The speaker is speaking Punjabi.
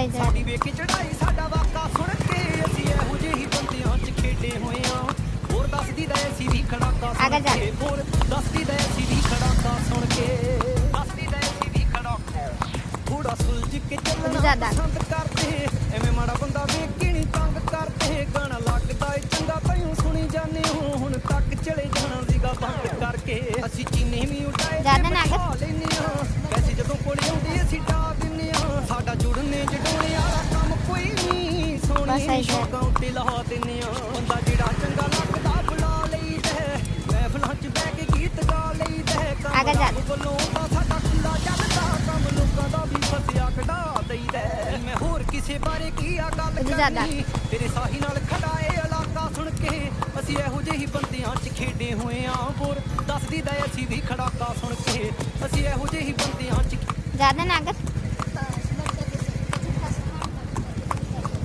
ਸਾਡੀ ਵੇਖ ਕੇ ਚੜਾਈ ਸਾਡਾ ਵਾਕਾ ਸੁਣ ਕੇ ਅਸੀਂ ਇਹੋ ਜਿਹੇ ਹੀ ਬੰਦਿਆਂ 'ਚ ਖੇਡੇ ਹੋਏ ਆ ਹੋਰ ਦੱਸਦੀ ਦਾ ਅਸੀਂ ਵੀ ਖੜਾਕਾ ਸੁਣ ਕੇ ਹੋਰ ਦੱਸਦੀ ਦਾ ਅਸੀਂ ਵੀ ਖੜਾਕਾ ਸੁਣ ਕੇ ਦੱਸਦੀ ਦਾ ਅਸੀਂ ਵੀ ਖੜਾਕਾ ਥੋੜਾ ਸੁਲਝ ਕੇ ਚੱਲਣਾ ਪਸੰਦ ਕਰਦੇ ਐਵੇਂ ਮਾੜਾ ਬੰਦਾ ਵੇਖ ਕੇ ਨਹੀਂ ਤੰਗ ਕਰਦੇ ਗਾਣਾ ਲੱਗਦਾ ਏ ਚੰਗਾ ਤੈਨੂੰ ਸੁਣੀ ਜਾਂਦੇ ਹੋ ਹੁਣ ਤੱਕ ਚਲੇ ਜਾਣਾ ਸੀਗਾ ਬੰਦ ਕਰਕੇ ਅਸੀਂ ਚੀਨੇ ਵੀ ਉਡਾਏ ਲੈਨੇ ਆ ਵੈਸੇ ਜਦੋਂ ਕੋਲੇ ਆਉਂਦੇ ਅਸੀਂ ਡਾ ਦਿੰਨੇ ਆ ਸਾਡਾ ਜੁੜਨੇ ਜਡੋਣੇ ਵਾਲਾ ਕੰਮ ਕੋਈ ਨਹੀਂ ਸੋਹਣੀ ਸ਼ੌਕਾਂ ਉੱਤੇ ਲਾ ਦਿੰਨੇ ਆ ਬੰਦਾ ਜਿਹੜਾ ਚੰਗਾ ਲੱਗਦਾ ਬੁਲਾ ਲਈਦਾ ਮਹਿਫਲਾਂ 'ਚ ਬਹਿ ਕੇ ਗੀਤ ਗਾ ਲਈਦਾ ਕੰਮ ਵੱਲੋਂ ਤਾਂ ਸਾਡਾ ਖੁੱਲਾ ਚੱਲਦਾ ਕੰਮ ਲੋਕਾਂ ਦਾ ਵੀ ਫਸਿਆ ਕਢਾ ਦਈਦਾ ਮੈਂ ਹੋਰ ਕਿਸੇ ਬਾਰੇ ਕੀ ਆ ਗੱਲ ਕਰਨੀ ਤੇਰੇ ਸਾਹੀ ਨਾਲ ਖੜਾ ਏ ਇਲਾਕਾ ਸੁਣ ਕੇ ਅਸੀਂ ਇਹੋ ਜਿਹੇ ਹੀ ਬੰਦਿਆਂ 'ਚ ਖੇਡੇ ਹੋਏ ਆ ਹੋਰ ਦੱਸਦੀ ਦਾ ਅਸੀਂ ਵੀ ਖੜਾਕਾ ਸੁਣ ਕੇ ਅਸੀਂ ਇਹੋ ਜਿਹੇ ਹੀ ਬੰਦਿਆਂ 'ਚ ਜ਼ਿਆਦਾ ਨਾ ਕਰ